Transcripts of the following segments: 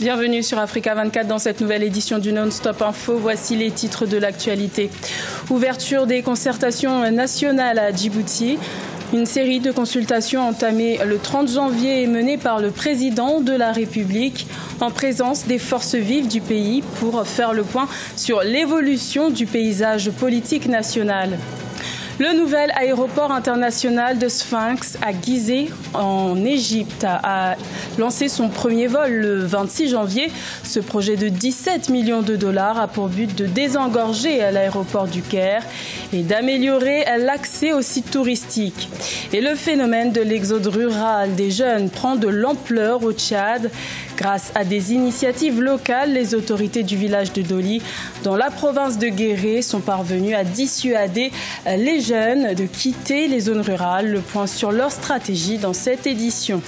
Bienvenue sur Africa 24 dans cette nouvelle édition du Non-Stop Info. Voici les titres de l'actualité. Ouverture des concertations nationales à Djibouti. Une série de consultations entamées le 30 janvier et menée par le président de la République en présence des forces vives du pays pour faire le point sur l'évolution du paysage politique national. Le nouvel aéroport international de Sphinx à Gizeh, en Égypte, a lancé son premier vol le 26 janvier. Ce projet de 17 millions de dollars a pour but de désengorger l'aéroport du Caire et d'améliorer l'accès aux sites touristiques. Et le phénomène de l'exode rural des jeunes prend de l'ampleur au Tchad. Grâce à des initiatives locales, les autorités du village de Doli, dans la province de Guéré, sont parvenues à dissuader les jeunes de quitter les zones rurales. Le point sur leur stratégie dans cette édition.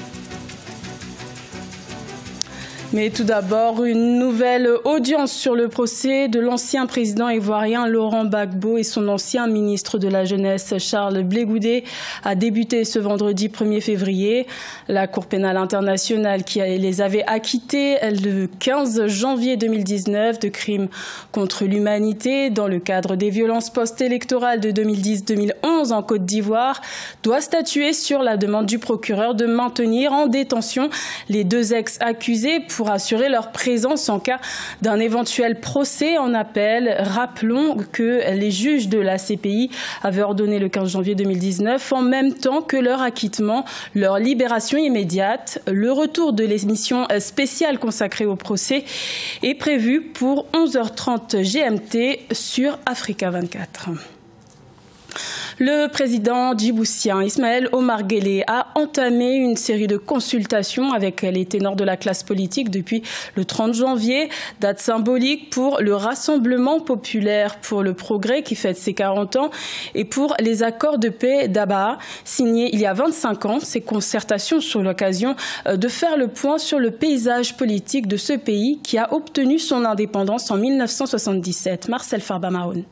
Mais tout d'abord, une nouvelle audience sur le procès de l'ancien président ivoirien Laurent Gbagbo et son ancien ministre de la Jeunesse Charles Blé Goudé a débuté ce vendredi 1er février. La Cour pénale internationale qui les avait acquittés le 15 janvier 2019 de crimes contre l'humanité dans le cadre des violences post-électorales de 2010-2011 en Côte d'Ivoire doit statuer sur la demande du procureur de maintenir en détention les deux ex-accusés pour assurer leur présence en cas d'un éventuel procès en appel. Rappelons que les juges de la CPI avaient ordonné le 15 janvier 2019, en même temps que leur acquittement, leur libération immédiate. Le retour de l'émission spéciale consacrée au procès est prévu pour 11h30 GMT sur Africa 24. Le président djiboutien Ismaël Omar Guelleh a entamé une série de consultations avec les ténors de la classe politique depuis le 30 janvier, date symbolique pour le Rassemblement populaire pour le progrès qui fête ses 40 ans et pour les accords de paix d'Abaa signés il y a 25 ans. Ces concertations sont l'occasion de faire le point sur le paysage politique de ce pays qui a obtenu son indépendance en 1977. Marcel Farba-Mahon.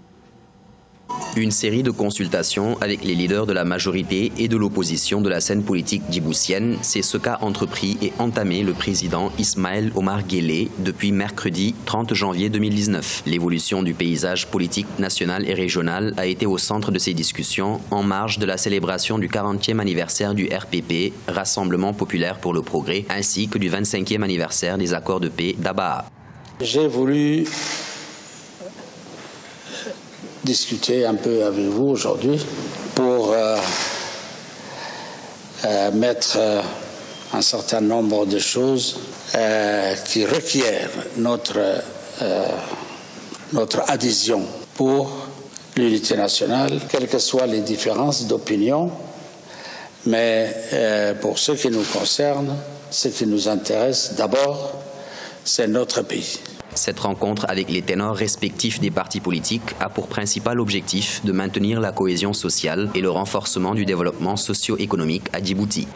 Une série de consultations avec les leaders de la majorité et de l'opposition de la scène politique djiboutienne, c'est ce qu'a entrepris et entamé le président Ismaël Omar Guelleh depuis mercredi 30 janvier 2019. L'évolution du paysage politique national et régional a été au centre de ces discussions en marge de la célébration du 40e anniversaire du RPP, Rassemblement populaire pour le progrès, ainsi que du 25e anniversaire des accords de paix d'Abaa. J'ai voulu discuter un peu avec vous aujourd'hui pour mettre un certain nombre de choses qui requièrent notre adhésion pour l'unité nationale, quelles que soient les différences d'opinion. Mais pour ce qui nous concerne, ce qui nous intéresse d'abord, c'est notre pays. Cette rencontre avec les ténors respectifs des partis politiques a pour principal objectif de maintenir la cohésion sociale et le renforcement du développement socio-économique à Djibouti.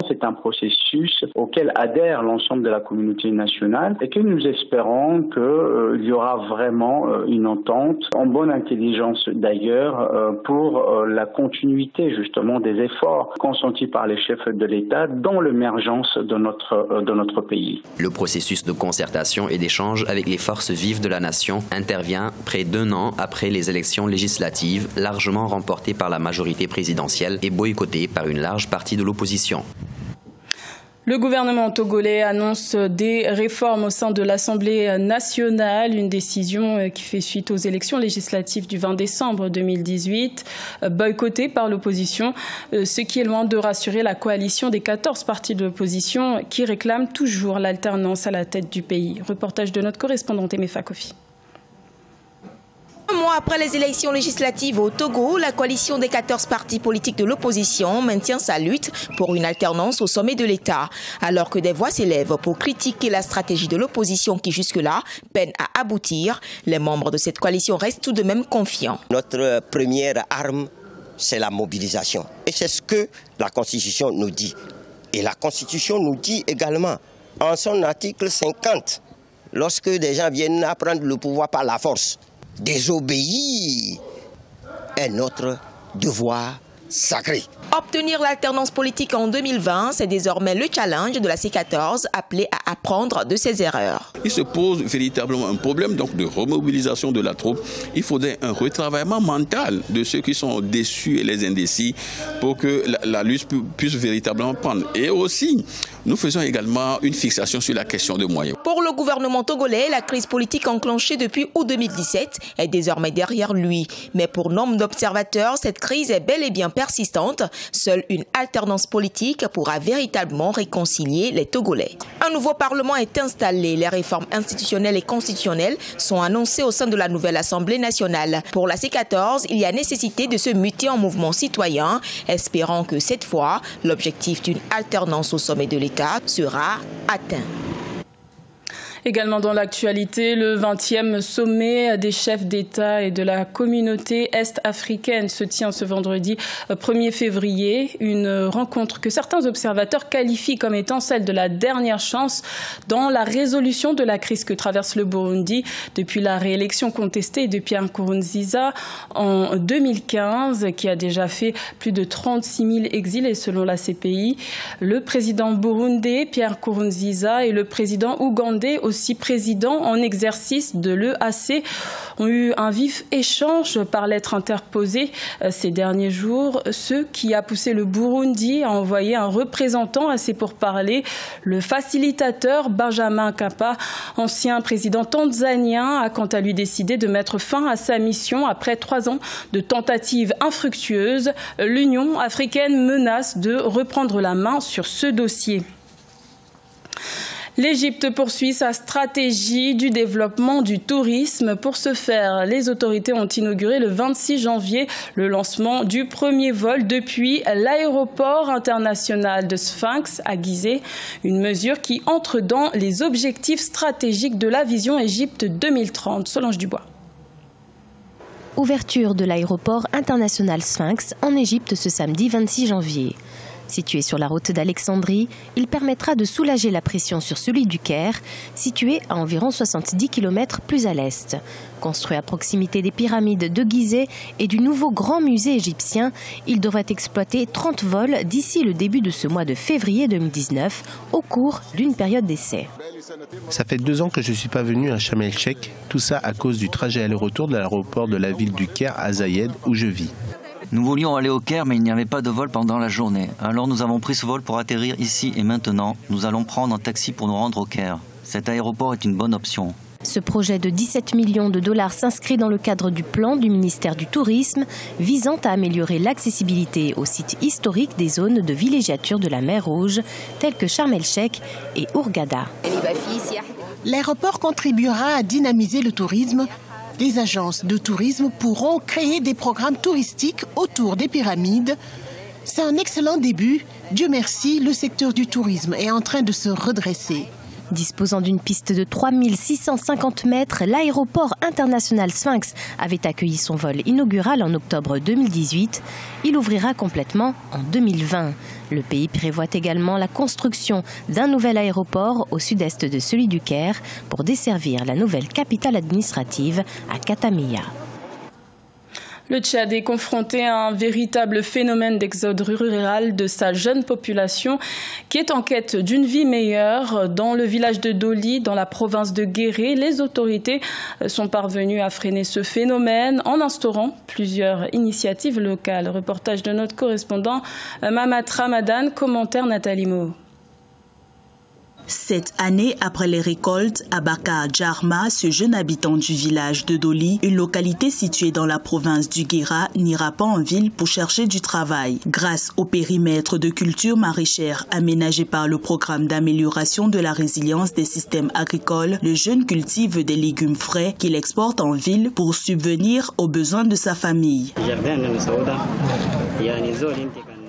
C'est un processus auquel adhère l'ensemble de la communauté nationale et que nous espérons qu'il y aura vraiment une entente, en bonne intelligence d'ailleurs, pour la continuité justement des efforts consentis par les chefs de l'État dans l'émergence de notre pays. Le processus de concertation et d'échange avec les forces vives de la nation intervient près d'un an après les élections législatives largement remportées par la majorité présidentielle et boycottées par une large partie de l'opposition. Le gouvernement togolais annonce des réformes au sein de l'Assemblée nationale, une décision qui fait suite aux élections législatives du 20 décembre 2018, boycottée par l'opposition, ce qui est loin de rassurer la coalition des 14 partis de l'opposition qui réclament toujours l'alternance à la tête du pays. Reportage de notre correspondante Emefa Kofi. Un mois après les élections législatives au Togo, la coalition des 14 partis politiques de l'opposition maintient sa lutte pour une alternance au sommet de l'État. Alors que des voix s'élèvent pour critiquer la stratégie de l'opposition qui jusque-là peine à aboutir, les membres de cette coalition restent tout de même confiants. Notre première arme, c'est la mobilisation. Et c'est ce que la Constitution nous dit. Et la Constitution nous dit également, en son article 50, lorsque des gens viennent à prendre le pouvoir par la force, désobéir est notre devoir sacré. Obtenir l'alternance politique en 2020, c'est désormais le challenge de la C14, appelé à apprendre de ses erreurs. Il se pose véritablement un problème donc de remobilisation de la troupe. Il faudrait un retravaillement mental de ceux qui sont déçus et les indécis pour que la lutte puisse véritablement prendre. Et aussi, nous faisons également une fixation sur la question de moyens. Pour le gouvernement togolais, la crise politique enclenchée depuis août 2017 est désormais derrière lui. Mais pour nombre d'observateurs, cette crise est bel et bien persistante. Seule une alternance politique pourra véritablement réconcilier les Togolais. Un nouveau parlement est installé. Les réformes institutionnelles et constitutionnelles sont annoncées au sein de la nouvelle Assemblée nationale. Pour la C14, il y a nécessité de se muter en mouvement citoyen, espérant que cette fois, l'objectif d'une alternance au sommet de l'État sera atteint. Également dans l'actualité, le 20e sommet des chefs d'État et de la communauté est-africaine se tient ce vendredi 1er février. Une rencontre que certains observateurs qualifient comme étant celle de la dernière chance dans la résolution de la crise que traverse le Burundi depuis la réélection contestée de Pierre Nkurunziza en 2015, qui a déjà fait plus de 36 000 exilés selon la CPI. Le président burundais, Pierre Nkurunziza, et le président ougandais, aussi président en exercice de l'EAC, ont eu un vif échange par lettre interposée ces derniers jours, ce qui a poussé le Burundi à envoyer un représentant à ces pourparlers. Le facilitateur Benjamin Mkapa, ancien président tanzanien, a quant à lui décidé de mettre fin à sa mission après 3 ans de tentatives infructueuses. L'Union africaine menace de reprendre la main sur ce dossier. L'Égypte poursuit sa stratégie du développement du tourisme. Pour ce faire, les autorités ont inauguré le 26 janvier le lancement du premier vol depuis l'aéroport international de Sphinx à Gizeh, une mesure qui entre dans les objectifs stratégiques de la vision Égypte 2030. Solange Dubois. Ouverture de l'aéroport international Sphinx en Égypte ce samedi 26 janvier. Situé sur la route d'Alexandrie, il permettra de soulager la pression sur celui du Caire, situé à environ 70 km plus à l'est. Construit à proximité des pyramides de Gizeh et du nouveau grand musée égyptien, il devrait exploiter 30 vols d'ici le début de ce mois de février 2019, au cours d'une période d'essai. Ça fait 2 ans que je ne suis pas venu à Sharm el-Sheikh, tout ça à cause du trajet aller-retour de l'aéroport de la ville du Caire à Zayed, où je vis. Nous voulions aller au Caire, mais il n'y avait pas de vol pendant la journée. Alors nous avons pris ce vol pour atterrir ici et maintenant. Nous allons prendre un taxi pour nous rendre au Caire. Cet aéroport est une bonne option. Ce projet de 17 millions de dollars s'inscrit dans le cadre du plan du ministère du Tourisme visant à améliorer l'accessibilité aux sites historiques des zones de villégiature de la mer Rouge, telles que Sharm el-Sheikh et Hurghada. L'aéroport contribuera à dynamiser le tourisme. Les agences de tourisme pourront créer des programmes touristiques autour des pyramides. C'est un excellent début. Dieu merci, le secteur du tourisme est en train de se redresser. Disposant d'une piste de 3650 mètres, l'aéroport international Sphinx avait accueilli son vol inaugural en octobre 2018. Il ouvrira complètement en 2020. Le pays prévoit également la construction d'un nouvel aéroport au sud-est de celui du Caire pour desservir la nouvelle capitale administrative à Katamia. Le Tchad est confronté à un véritable phénomène d'exode rural de sa jeune population qui est en quête d'une vie meilleure. Dans le village de Doli, dans la province de Guéré, les autorités sont parvenues à freiner ce phénomène en instaurant plusieurs initiatives locales. Reportage de notre correspondant Mamat Ramadan, commentaire Nathalie Mo. Cette année, après les récoltes, Abaka Djarma, ce jeune habitant du village de Doli, une localité située dans la province du Guéra, n'ira pas en ville pour chercher du travail. Grâce au périmètre de culture maraîchère aménagé par le programme d'amélioration de la résilience des systèmes agricoles, le jeune cultive des légumes frais qu'il exporte en ville pour subvenir aux besoins de sa famille.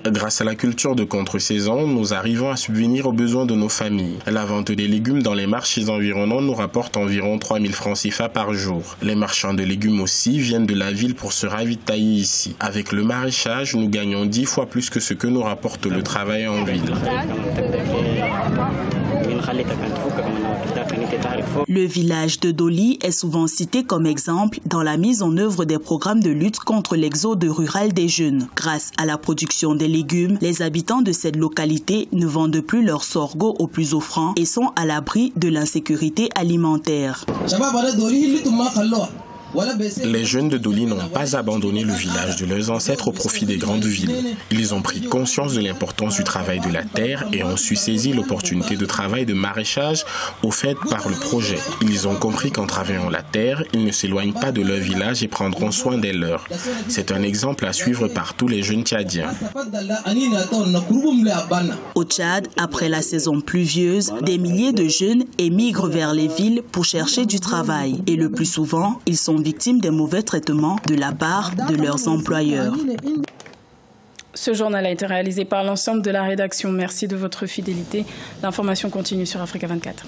Grâce à la culture de contre-saison, nous arrivons à subvenir aux besoins de nos familles. La vente des légumes dans les marchés environnants nous rapporte environ 3 000 francs CFA par jour. Les marchands de légumes aussi viennent de la ville pour se ravitailler ici. Avec le maraîchage, nous gagnons 10 fois plus que ce que nous rapporte le travail en ville. Le village de Doli est souvent cité comme exemple dans la mise en œuvre des programmes de lutte contre l'exode rural des jeunes. Grâce à la production des légumes, les habitants de cette localité ne vendent plus leur sorgho au plus offrant et sont à l'abri de l'insécurité alimentaire. Les jeunes de Doli n'ont pas abandonné le village de leurs ancêtres au profit des grandes villes. Ils ont pris conscience de l'importance du travail de la terre et ont su saisir l'opportunité de travail de maraîchage offerte par le projet. Ils ont compris qu'en travaillant la terre, ils ne s'éloignent pas de leur village et prendront soin des leurs. C'est un exemple à suivre par tous les jeunes tchadiens. Au Tchad, après la saison pluvieuse, des milliers de jeunes émigrent vers les villes pour chercher du travail. Et le plus souvent, ils sont victimes des mauvais traitements de la part de leurs employeurs. Ce journal a été réalisé par l'ensemble de la rédaction. Merci de votre fidélité. L'information continue sur Africa 24.